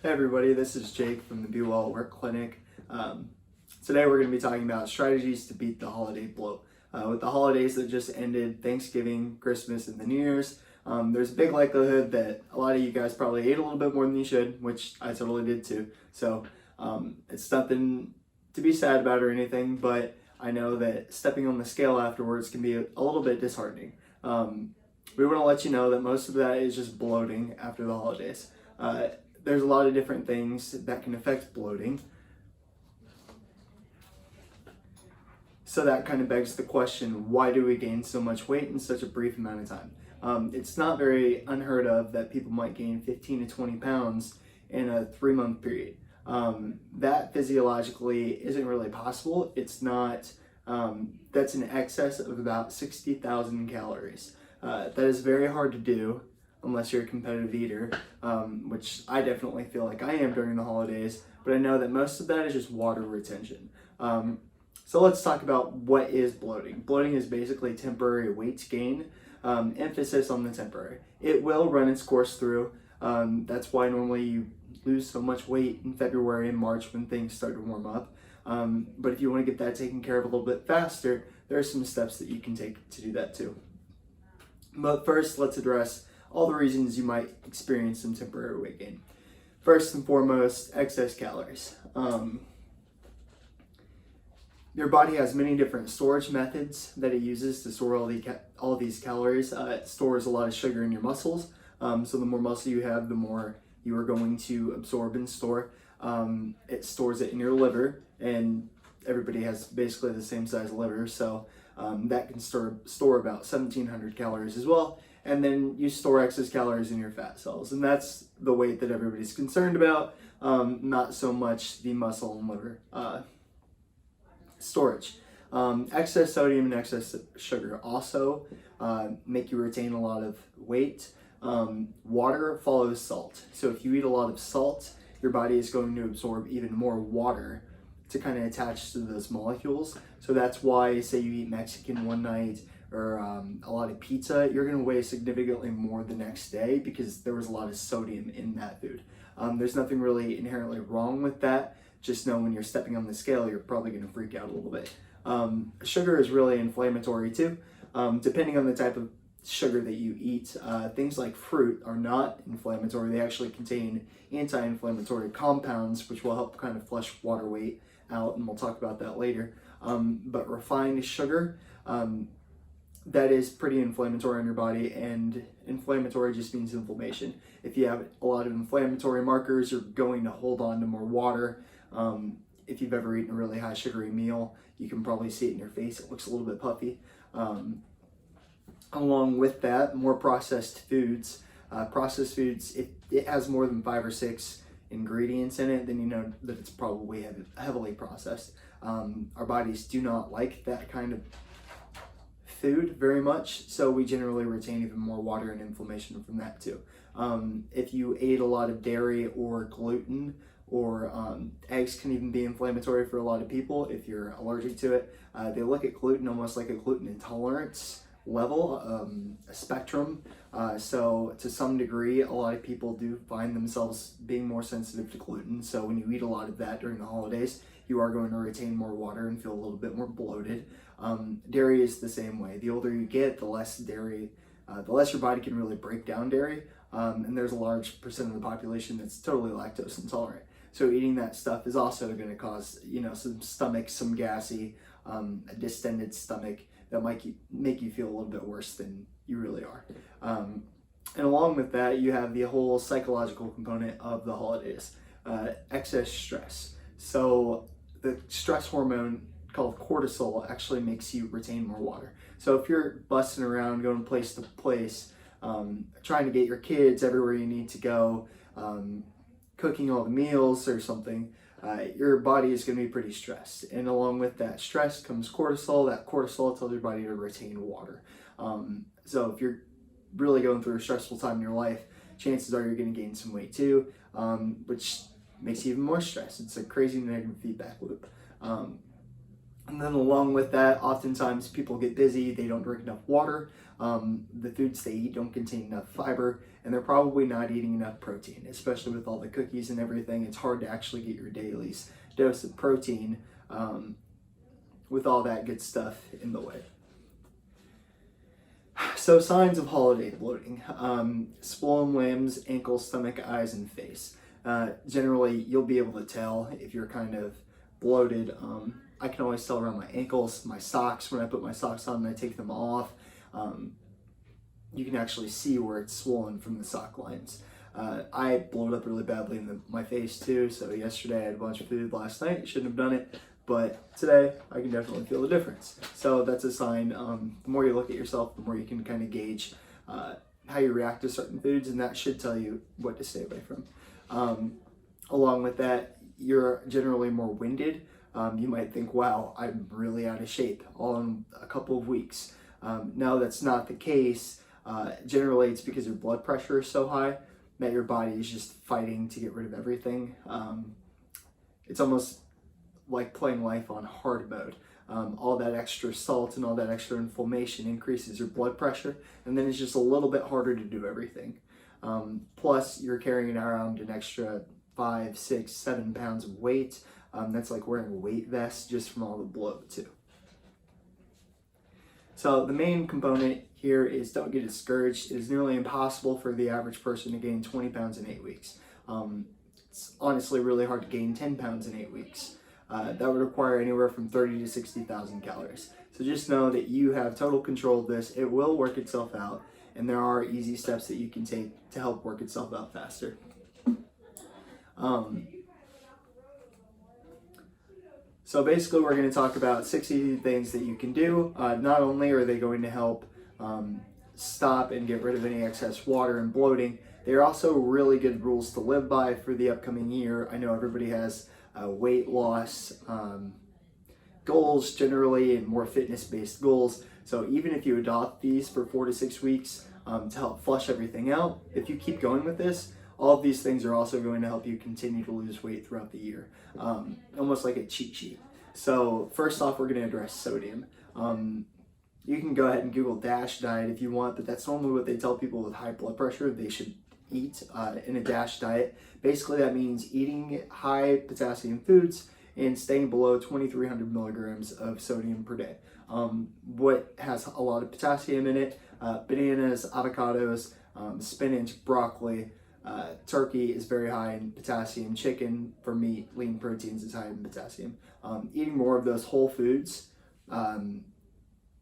Hey everybody, this is Jake from the Be Well Work Clinic. Today we're going to be talking about strategies to beat the holiday bloat. With the holidays that just ended, Thanksgiving, Christmas, and the New Year's, there's a big likelihood that a lot of you guys probably ate a little bit more than you should, which I totally did too. So it's nothing to be sad about or anything, but I know that stepping on the scale afterwards can be a little bit disheartening. We want to let you know that most of that is just bloating after the holidays. There's a lot of different things that can affect bloating. So that kind of begs the question, why do we gain so much weight in such a brief amount of time? It's not very unheard of that people might gain 15 to 20 pounds in a 3-month period. That physiologically isn't really possible. It's not, that's an excess of about 60,000 calories. That is very hard to do unless you're a competitive eater, which I definitely feel like I am during the holidays, but I know that most of that is just water retention. So let's talk about what is bloating. Bloating is basically temporary weight gain, emphasis on the temporary. It will run its course through. That's why normally you lose so much weight in February and March when things start to warm up. But if you want to get that taken care of a little bit faster, there are some steps that you can take to do that too. But first, let's address all the reasons you might experience some temporary weight gain. First and foremost, excess calories. Your body has many different storage methods that it uses to store all these calories. It stores a lot of sugar in your muscles. So the more muscle you have, the more you are going to absorb and store. It stores it in your liver, and everybody has basically the same size liver, so that can store about 1,700 calories as well. And then you store excess calories in your fat cells, and that's the weight that everybody's concerned about, not so much the muscle and liver storage. Excess sodium and excess sugar also make you retain a lot of weight. Water follows salt, so if you eat a lot of salt, your body is going to absorb even more water to kind of attach to those molecules. So that's why, say you eat Mexican one night or a lot of pizza, you're going to weigh significantly more the next day because there was a lot of sodium in that food. There's nothing really inherently wrong with that. Just know when you're stepping on the scale, you're probably going to freak out a little bit. Sugar is really inflammatory too. Depending on the type of sugar that you eat, things like fruit are not inflammatory. They actually contain anti-inflammatory compounds, which will help kind of flush water weight out, and we'll talk about that later. But refined sugar, that is pretty inflammatory on your body, and inflammatory just means inflammation. If you have a lot of inflammatory markers, you're going to hold on to more water. If you've ever eaten a really high sugary meal, you can probably see it in your face. It looks a little bit puffy. Along with that, more processed foods. Processed foods, if it has more than 5 or 6 ingredients in it, then you know that it's probably heavily processed. Our bodies do not like that kind of food very much, so we generally retain even more water and inflammation from that too. If you ate a lot of dairy or gluten, or eggs can even be inflammatory for a lot of people if you're allergic to it. They look at gluten almost like a gluten intolerance level, a spectrum. So to some degree, a lot of people do find themselves being more sensitive to gluten. So when you eat a lot of that during the holidays, you are going to retain more water and feel a little bit more bloated. Dairy is the same way. The older you get, the less dairy, the less your body can really break down dairy. And there's a large percent of the population that's totally lactose intolerant. So eating that stuff is also going to cause, some stomach, some gassy, a distended stomach that might make you feel a little bit worse than you really are. And along with that, you have the whole psychological component of the holidays, excess stress. So the stress hormone called cortisol actually makes you retain more water. So if you're busting around, going place to place, trying to get your kids everywhere you need to go, cooking all the meals or something, your body is going to be pretty stressed. And along with that stress comes cortisol. That cortisol tells your body to retain water. So if you're really going through a stressful time in your life, chances are you're going to gain some weight too, which makes you even more stressed. It's a crazy negative feedback loop. And then along with that, oftentimes people get busy, they don't drink enough water, the foods they eat don't contain enough fiber, and they're probably not eating enough protein, especially with all the cookies and everything. It's hard to actually get your daily dose of protein with all that good stuff in the way. So signs of holiday bloating: swollen limbs, ankles, stomach, eyes, and face. Generally, you'll be able to tell if you're kind of bloated. I can always tell around my ankles, my socks, when I put my socks on and I take them off. You can actually see where it's swollen from the sock lines. I bloat up really badly in my face too, so yesterday I had a bunch of food, last night shouldn't have done it, but today I can definitely feel the difference. So that's a sign. The more you look at yourself, the more you can kind of gauge how you react to certain foods, and that should tell you what to stay away from. Along with that, you're generally more winded. You might think, wow, I'm really out of shape all in a couple of weeks. No, that's not the case. Generally, it's because your blood pressure is so high that your body is just fighting to get rid of everything. It's almost like playing life on hard mode. All that extra salt and all that extra inflammation increases your blood pressure, and then it's just a little bit harder to do everything. Plus, you're carrying around an extra 5, 6, 7 pounds of weight. That's like wearing a weight vest just from all the bloat too. So the main component here is don't get discouraged. It is nearly impossible for the average person to gain 20 pounds in 8 weeks. It's honestly really hard to gain 10 pounds in 8 weeks. That would require anywhere from 30 to 60,000 calories. So just know that you have total control of this. It will work itself out, and there are easy steps that you can take to help work itself out faster. So basically we're going to talk about 6 easy things that you can do. Not only are they going to help stop and get rid of any excess water and bloating, they're also really good rules to live by for the upcoming year. I know everybody has weight loss goals generally and more fitness-based goals. So even if you adopt these for 4 to 6 weeks to help flush everything out, if you keep going with this, all of these things are also going to help you continue to lose weight throughout the year, almost like a cheat sheet. So first off, we're going to address sodium. You can go ahead and Google DASH diet if you want, but that's normally what they tell people with high blood pressure they should eat in a DASH diet. Basically, that means eating high potassium foods and staying below 2,300 milligrams of sodium per day. What has a lot of potassium in it? Bananas, avocados, spinach, broccoli. Turkey is very high in potassium. Chicken, for meat, lean proteins is high in potassium. Eating more of those whole foods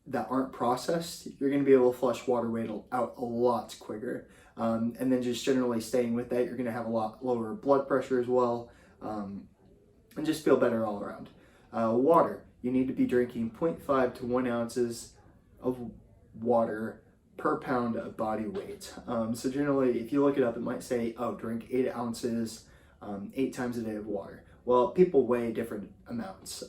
that aren't processed, you're going to be able to flush water weight out a lot quicker. And then just generally staying with that, you're going to have a lot lower blood pressure as well, and just feel better all around. Water, you need to be drinking 0.5 to 1 ounces of water per pound of body weight. So generally, if you look it up, it might say, oh, drink 8 ounces 8 times a day of water. Well, people weigh different amounts.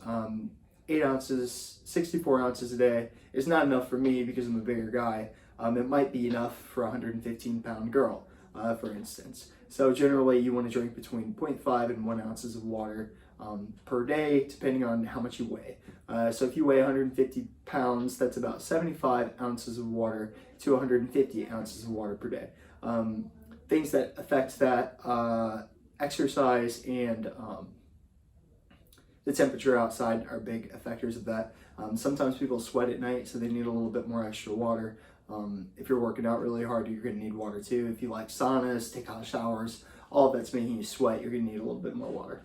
8 ounces, 64 ounces a day is not enough for me because I'm a bigger guy. It might be enough for a 115-pound girl, for instance. So generally, you want to drink between 0.5 and 1 ounces of water per day, depending on how much you weigh. So if you weigh 150 pounds, that's about 75 ounces of water to 150 ounces of water per day. Things that affect that, exercise and the temperature outside are big effectors of that. Sometimes people sweat at night, so they need a little bit more extra water. If you're working out really hard, you're going to need water too. If you like saunas, take hot showers, all that's making you sweat, you're going to need a little bit more water.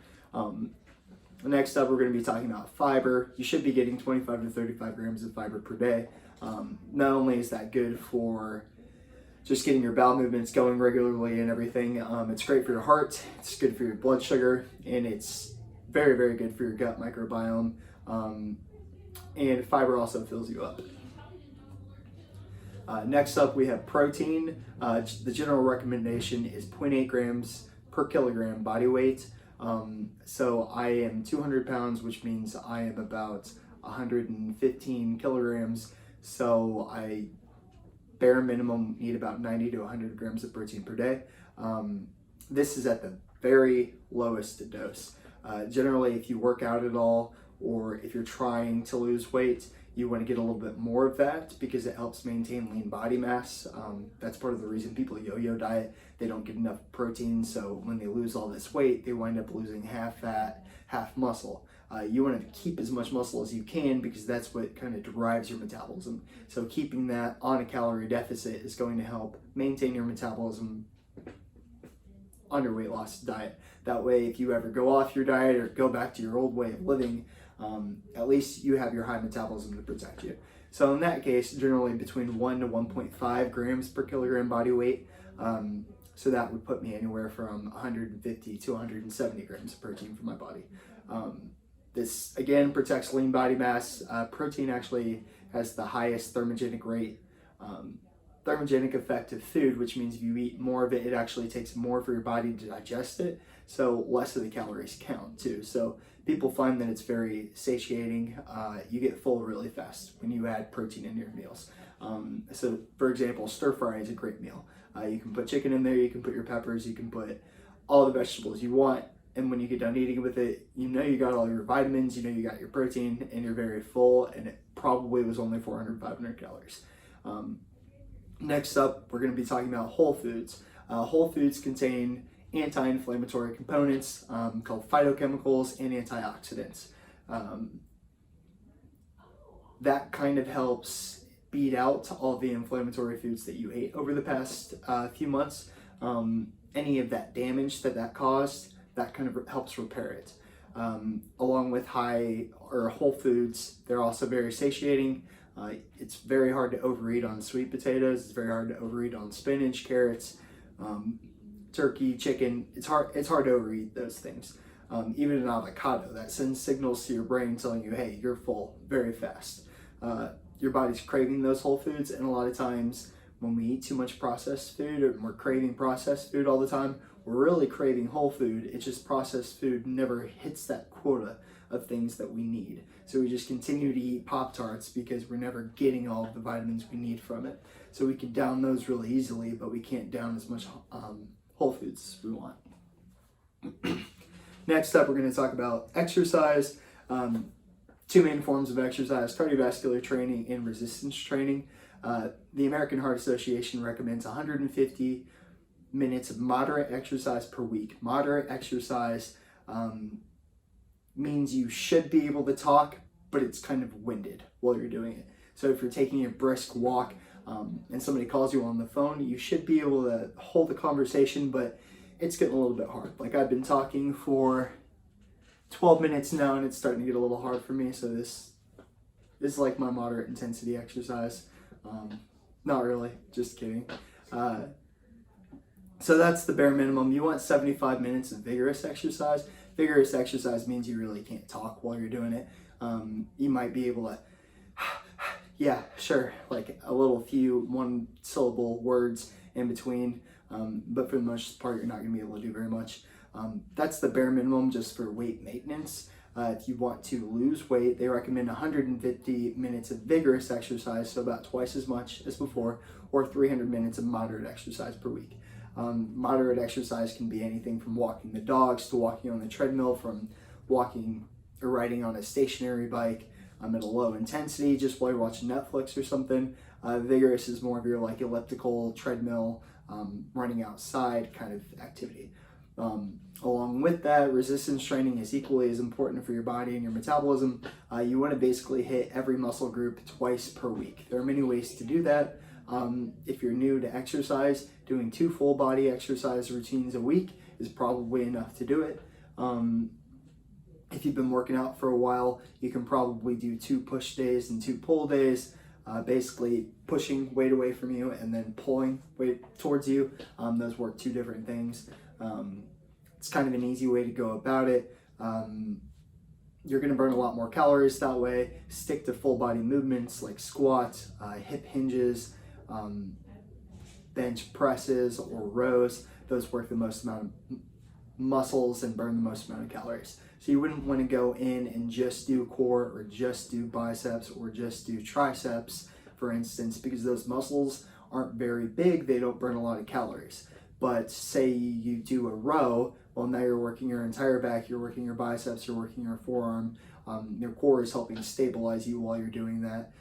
Next up, we're going to be talking about fiber. You should be getting 25 to 35 grams of fiber per day. Not only is that good for just getting your bowel movements going regularly and everything, it's great for your heart, it's good for your blood sugar, and it's very, very good for your gut microbiome. And fiber also fills you up. Next up, we have protein. The general recommendation is 0.8 grams per kilogram body weight. So I am 200 pounds, which means I am about 115 kilograms. So I bare minimum need about 90 to 100 grams of protein per day. This is at the very lowest dose. Generally, if you work out at all or if you're trying to lose weight, you want to get a little bit more of that because it helps maintain lean body mass. That's part of the reason people yo-yo diet. They don't get enough protein, so when they lose all this weight, they wind up losing half fat, half muscle. You want to keep as much muscle as you can because that's what kind of drives your metabolism. So keeping that on a calorie deficit is going to help maintain your metabolism on your weight loss diet. That way, if you ever go off your diet or go back to your old way of living, at least you have your high metabolism to protect you. So in that case, generally between 1 to 1.5 grams per kilogram body weight. So that would put me anywhere from 150 to 170 grams of protein for my body. This again protects lean body mass. Protein actually has the highest thermogenic rate, thermogenic effect of food, which means if you eat more of it, it actually takes more for your body to digest it. So less of the calories count too. So people find that it's very satiating. You get full really fast when you add protein in your meals. So for example, stir fry is a great meal. You can put chicken in there, you can put your peppers, you can put all the vegetables you want. And when you get done eating with it, you know you got all your vitamins, you know you got your protein, and you're very full, and it probably was only 400, 500 calories. Next up, we're going to be talking about whole foods. Whole foods contain anti-inflammatory components called phytochemicals and antioxidants. That kind of helps beat out all the inflammatory foods that you ate over the past few months. Any of that damage that caused, that kind of helps repair it. Along with whole foods, they're also very satiating. It's very hard to overeat on sweet potatoes. It's very hard to overeat on spinach, carrots, turkey, chicken. It's hard to overeat those things. Even an avocado, that sends signals to your brain telling you, hey, you're full very fast. Your body's craving those whole foods, and a lot of times when we eat too much processed food or we're craving processed food all the time, we're really craving whole food. It's just processed food never hits that quota of things that we need. So we just continue to eat Pop-Tarts because we're never getting all of the vitamins we need from it. So we can down those really easily, but we can't down as much whole foods as we want. Next up, we're going to talk about exercise. Two main forms of exercise: cardiovascular training and resistance training. The American Heart Association recommends 150 minutes of moderate exercise per week. Moderate exercise means you should be able to talk, but it's kind of winded while you're doing it. So if you're taking a brisk walk and somebody calls you on the phone, you should be able to hold a conversation, but it's getting a little bit hard. Like, I've been talking for 12 minutes now, and it's starting to get a little hard for me. So this is like my moderate intensity exercise. Not really, just kidding. So that's the bare minimum. You want 75 minutes of vigorous exercise. Vigorous exercise means you really can't talk while you're doing it. You might be able to, yeah, sure, like a little few one-syllable words in between, but for the most part, you're not going to be able to do very much. That's the bare minimum just for weight maintenance. If you want to lose weight, they recommend 150 minutes of vigorous exercise, so about twice as much as before, or 300 minutes of moderate exercise per week. Moderate exercise can be anything from walking the dogs to walking on the treadmill, from walking or riding on a stationary bike at a low intensity just while you're watching Netflix or something. Vigorous is more of your like elliptical treadmill, running outside kind of activity. Along with that, resistance training is equally as important for your body and your metabolism. You want to basically hit every muscle group twice per week. There are many ways to do that. If you're new to exercise, doing 2 full body exercise routines a week is probably enough to do it. If you've been working out for a while, you can probably do 2 push days and 2 pull days, basically pushing weight away from you and then pulling weight towards you. Those work 2 different things. It's kind of an easy way to go about it. You're going to burn a lot more calories that way. Stick to full body movements like squats, hip hinges, bench presses, or rows. Those work the most amount of muscles and burn the most amount of calories. So you wouldn't want to go in and just do core or just do biceps or just do triceps, for instance, because those muscles aren't very big. They don't burn a lot of calories. But say you do a row, well, now you're working your entire back, you're working your biceps, you're working your forearm. Your core is helping stabilize you while you're doing that.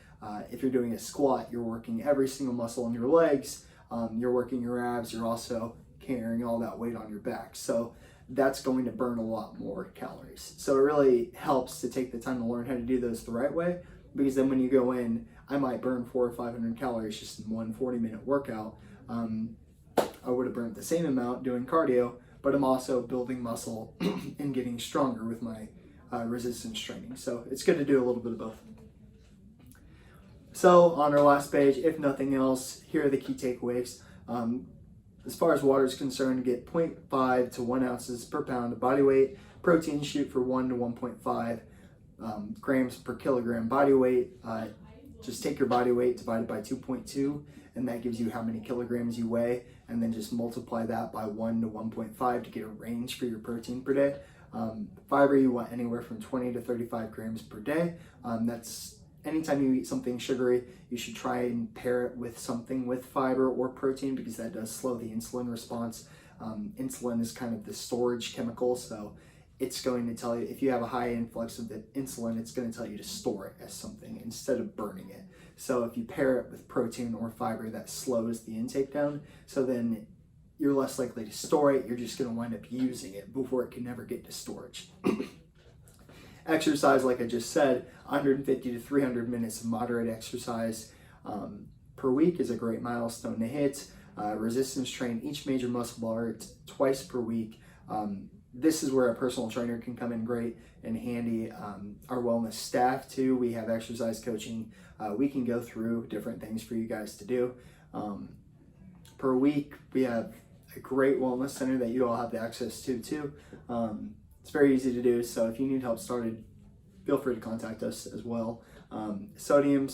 If you're doing a squat, you're working every single muscle in your legs. You're working your abs. You're also carrying all that weight on your back. So that's going to burn a lot more calories. So it really helps to take the time to learn how to do those the right way, because then when you go in, I might burn 400 or 500 calories just in one 40-minute workout. I would have burnt the same amount doing cardio, but I'm also building muscle and getting stronger with my resistance training. So it's good to do a little bit of both. So on our last page, if nothing else, here are the key takeaways. As far as water is concerned, get 0.5 to 1 ounces per pound of body weight. Protein, shoot for 1 to 1.5 grams per kilogram body weight. Just take your body weight divided by 2.2, and that gives you how many kilograms you weigh, and then just multiply that by 1 to 1.5 to get a range for your protein per day. Fiber, you want anywhere from 20 to 35 grams per day. That's anytime you eat something sugary, you should try and pair it with something with fiber or protein, because that does slow the insulin response. Insulin is kind of the storage chemical, so it's going to tell you, if you have a high influx of the insulin, it's going to tell you to store it as something instead of burning it. So if you pair it with protein or fiber, that slows the intake down. So then you're less likely to store it. You're just going to wind up using it before it can ever get to storage. Exercise, like I just said, 150 to 300 minutes of moderate exercise per week is a great milestone to hit. Resistance train each major muscle part twice per week. This is where a personal trainer can come in great and handy. Our wellness staff too, we have exercise coaching. We can go through different things for you guys to do. Per week, we have a great wellness center that you all have the access to too. It's very easy to do, so if you need help started, feel free to contact us as well. Sodium,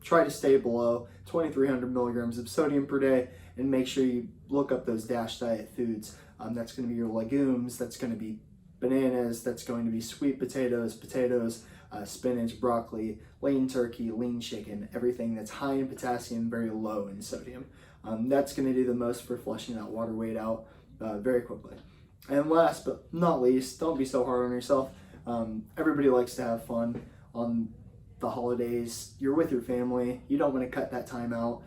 try to stay below 2,300 milligrams of sodium per day, and make sure you look up those DASH diet foods. That's going to be your legumes, that's going to be bananas, that's going to be sweet potatoes, spinach, broccoli, lean turkey, lean chicken, everything that's high in potassium, very low in sodium. That's going to do the most for flushing that water weight out very quickly. And last but not least, don't be so hard on yourself. Everybody likes to have fun on the holidays. You're with your family. You don't want to cut that time out.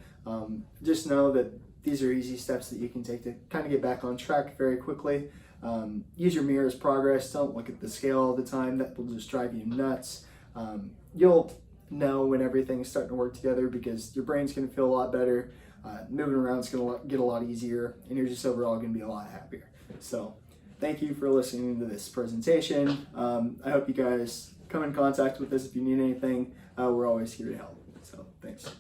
Just know that these are easy steps that you can take to kind of get back on track very quickly. Use your mirror as progress. Don't look at the scale all the time. That will just drive you nuts. You'll know when everything's starting to work together, because your brain's going to feel a lot better. Moving around is going to get a lot easier, and you're just overall going to be a lot happier. So thank you for listening to this presentation. I hope you guys come in contact with us if you need anything. We're always here to help. So thanks.